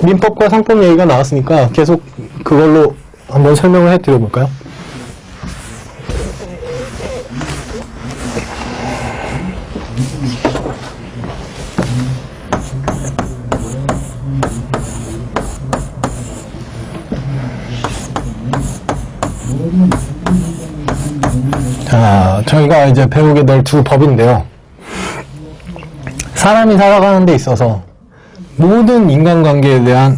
민법과 상법 얘기가 나왔으니까 계속 그걸로 한번 설명을 해드려 볼까요? 자, 저희가 이제 배우게 될 두 법인데요. 사람이 살아가는 데 있어서 모든 인간관계에 대한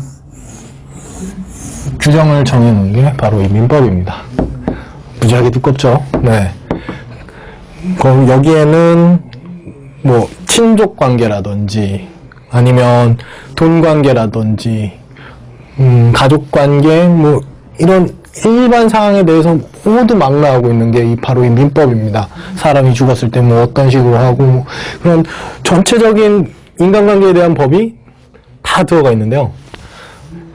규정을 정해놓은 게 바로 이 민법입니다. 무지하게 두껍죠? 네. 그럼 여기에는 뭐 친족 관계라든지 아니면 돈 관계라든지 가족 관계 뭐 이런 일반 상황에 대해서 모두 막 나오고 있는 게 바로 이 민법입니다. 사람이 죽었을 때 뭐 어떤 식으로 하고 그런 전체적인 인간관계에 대한 법이 다 들어가 있는데요.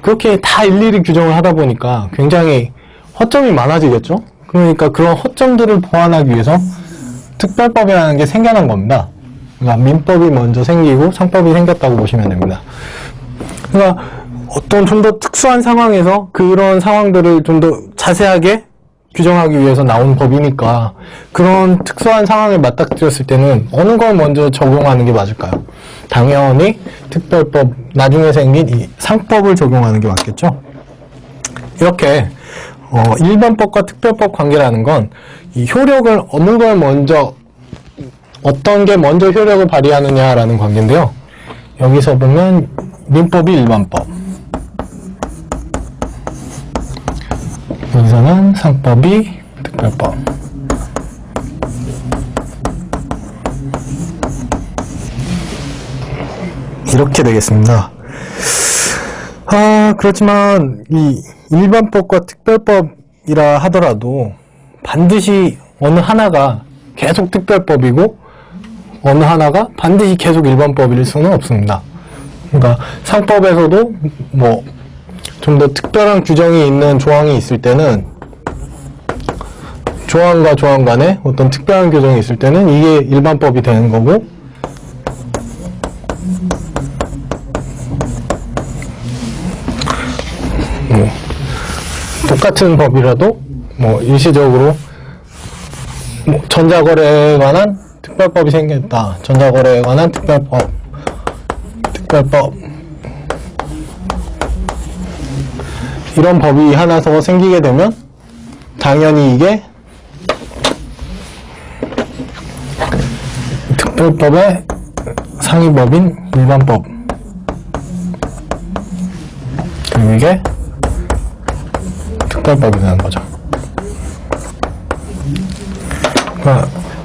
그렇게 다 일일이 규정을 하다 보니까 굉장히 허점이 많아지겠죠? 그러니까 그런 허점들을 보완하기 위해서 특별법이라는 게 생겨난 겁니다. 그러니까 민법이 먼저 생기고 상법이 생겼다고 보시면 됩니다. 그러니까 어떤 좀 더 특수한 상황에서 그런 상황들을 좀 더 자세하게 규정하기 위해서 나온 법이니까 그런 특수한 상황에 맞닥뜨렸을 때는 어느 걸 먼저 적용하는 게 맞을까요? 당연히 특별법, 나중에 생긴 이 상법을 적용하는 게 맞겠죠? 이렇게 일반법과 특별법 관계라는 건 이 효력을 어느 걸 먼저 어떤 게 먼저 효력을 발휘하느냐라는 관계인데요. 여기서 보면 민법이 일반법, 여기서는 상법이 특별법. 이렇게 되겠습니다. 그렇지만 이 일반법과 특별법이라 하더라도 반드시 어느 하나가 계속 특별법이고 어느 하나가 반드시 계속 일반법일 수는 없습니다. 그러니까 상법에서도 뭐 좀 더 특별한 규정이 있는 조항이 있을 때는 조항과 조항 간에 어떤 특별한 규정이 있을 때는 이게 일반법이 되는 거고 똑같은 법이라도 뭐 일시적으로 뭐 전자거래에 관한 특별법이 생겼다. 전자거래에 관한 특별법 이런 법이 하나 더 생기게 되면 당연히 이게 특별법의 상위법인 일반법, 그리고 이게 특별법이 되는 거죠.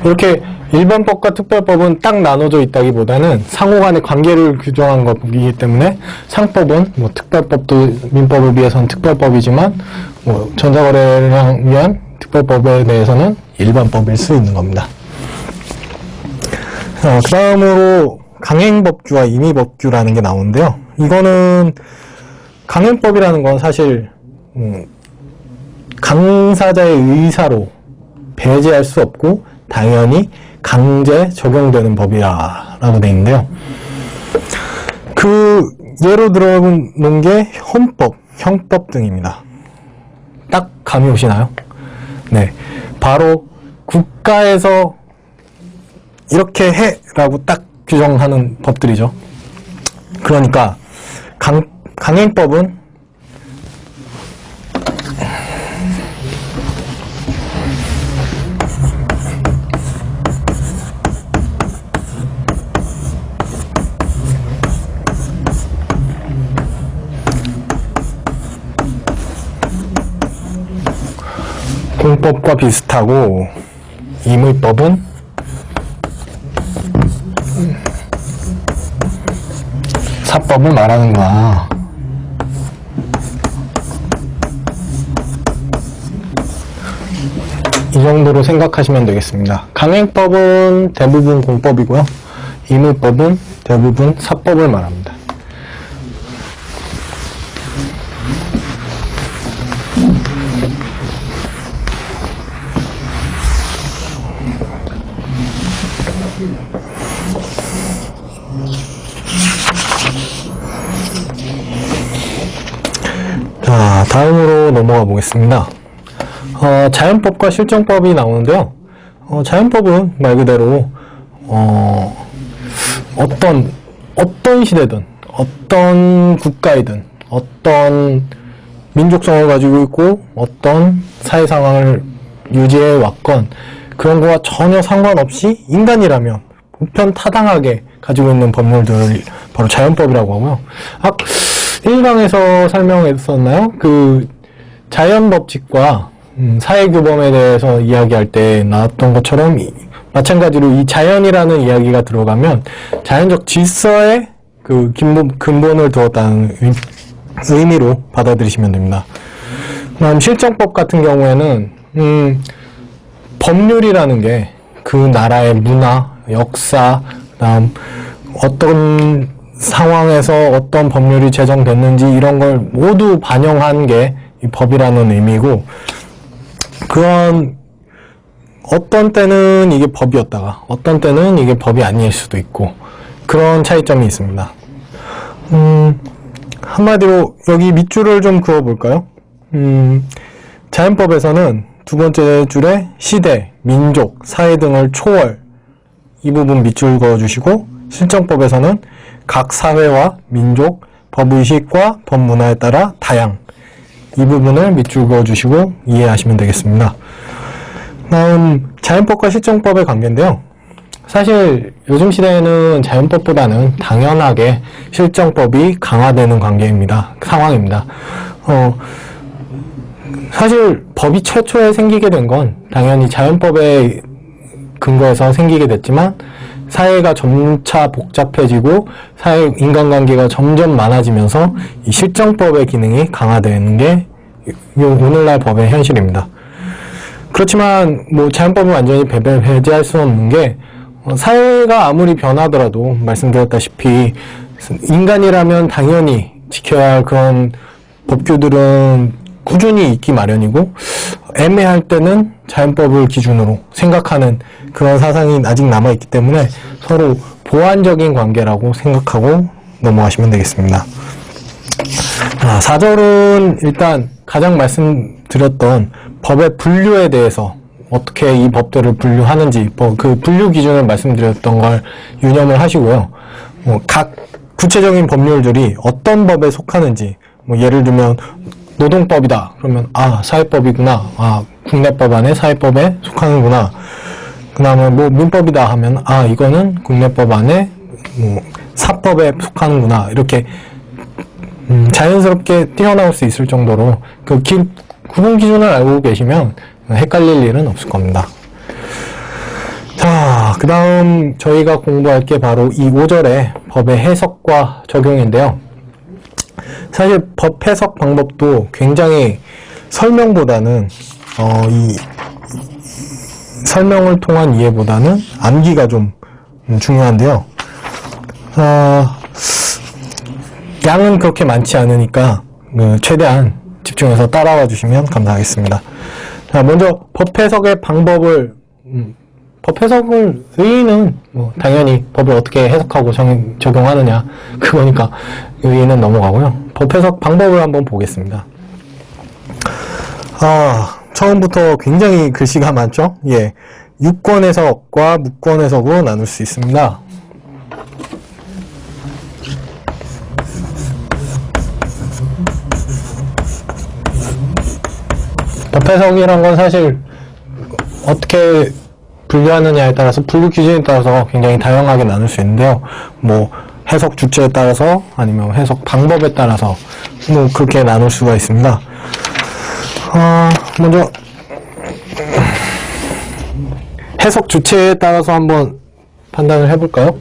이렇게 일반법과 특별법은 딱 나눠져 있다기보다는 상호 간의 관계를 규정한 것이기 때문에 상법은 뭐 특별법도 민법을 비해서는 특별법이지만 뭐 전자거래를 위한 특별법에 대해서는 일반법일 수 있는 겁니다. 그 다음으로 강행법규와 임의법규라는 게 나오는데요. 이거는 강행법이라는 건 사실 강사자의 의사로 배제할 수 없고 당연히 강제 적용되는 법이라고 되어 있는데요. 그 예로 들어놓은 게 헌법, 형법 등입니다. 딱 감이 오시나요? 네, 바로 국가에서 이렇게 해 라고 딱 규정하는 법들이죠. 그러니까 강행법은 공법과 비슷하고 임의법은 사법을 말하는 거야. 이 정도로 생각하시면 되겠습니다. 강행법은 대부분 공법이고요. 임의법은 대부분 사법을 말합니다. 자, 다음으로 넘어가 보겠습니다. 자연법과 실정법이 나오는데요. 자연법은 말 그대로 어떤 시대든 어떤 국가이든 어떤 민족성을 가지고 있고 어떤 사회 상황을 유지해 왔건 그런 거와 전혀 상관없이 인간이라면 보편타당하게 가지고 있는 법률들을 바로 자연법이라고 하고요. 1강에서 설명했었나요? 그 자연법칙과 사회규범에 대해서 이야기할 때 나왔던 것처럼 마찬가지로 이 자연이라는 이야기가 들어가면 자연적 질서에 그 근본을 두었다는 의미로 받아들이시면 됩니다. 그다음 실정법 같은 경우에는 법률이라는 게 그 나라의 문화, 역사, 그다음 어떤 상황에서 어떤 법률이 제정됐는지 이런 걸 모두 반영한 게 이 법이라는 의미고, 그런 어떤 때는 이게 법이었다가 어떤 때는 이게 법이 아닐 수도 있고 그런 차이점이 있습니다. 한마디로 여기 밑줄을 좀 그어볼까요? 자연법에서는 두 번째 줄에 시대, 민족, 사회 등을 초월, 이 부분 밑줄 그어주시고, 실정법에서는 각 사회와 민족, 법의식과 법문화에 따라 다양, 이 부분을 밑줄 그어주시고 이해하시면 되겠습니다. 다음 자연법과 실정법의 관계인데요. 사실 요즘 시대에는 자연법보다는 당연하게 실정법이 강화되는 상황입니다. 사실 법이 최초에 생기게 된 건 당연히 자연법에 근거해서 생기게 됐지만, 사회가 점차 복잡해지고 인간관계가 점점 많아지면서 이 실정법의 기능이 강화되는 게 오늘날 법의 현실입니다. 그렇지만 자연법은 완전히 배제할 수 없는 게, 사회가 아무리 변하더라도 말씀드렸다시피 인간이라면 당연히 지켜야 할 그런 법규들은 꾸준히 있기 마련이고, 애매할 때는 자연법을 기준으로 생각하는 그런 사상이 아직 남아있기 때문에 서로 보완적인 관계라고 생각하고 넘어가시면 되겠습니다. 4절은 일단 가장 말씀드렸던 법의 분류에 대해서 어떻게 이 법들을 분류하는지, 그 분류 기준을 말씀드렸던 걸 유념을 하시고요. 각 구체적인 법률들이 어떤 법에 속하는지, 예를 들면 노동법이다 그러면 사회법이구나, 국내법 안에 사회법에 속하는구나. 그 다음에 민법이다 하면 이거는 국내법 안에 사법에 속하는구나, 이렇게 자연스럽게 튀어나올 수 있을 정도로 그 구분 기준을 알고 계시면 헷갈릴 일은 없을 겁니다. 자, 그 다음 저희가 공부할 게 바로 이 5절의 법의 해석과 적용인데요. 사실 법 해석 방법도 굉장히 설명보다는 이 설명을 통한 이해보다는 암기가 좀 중요한데요. 양은 그렇게 많지 않으니까 최대한 집중해서 따라와 주시면 감사하겠습니다. 자, 먼저 법 해석의 방법을, 법 해석을 의의는 당연히 법을 어떻게 해석하고 적용하느냐 그거니까 의의는 넘어가고요. 법 해석 방법을 한번 보겠습니다. 처음부터 굉장히 글씨가 많죠? 예, 유권 해석과 무권 해석으로 나눌 수 있습니다. 법 해석이란 건 사실 어떻게 분류하느냐에 따라서, 분류 기준에 따라서 굉장히 다양하게 나눌 수 있는데요. 해석 주체에 따라서 아니면 해석 방법에 따라서 그렇게 나눌 수가 있습니다. 먼저 해석 주체에 따라서 한번 판단을 해볼까요?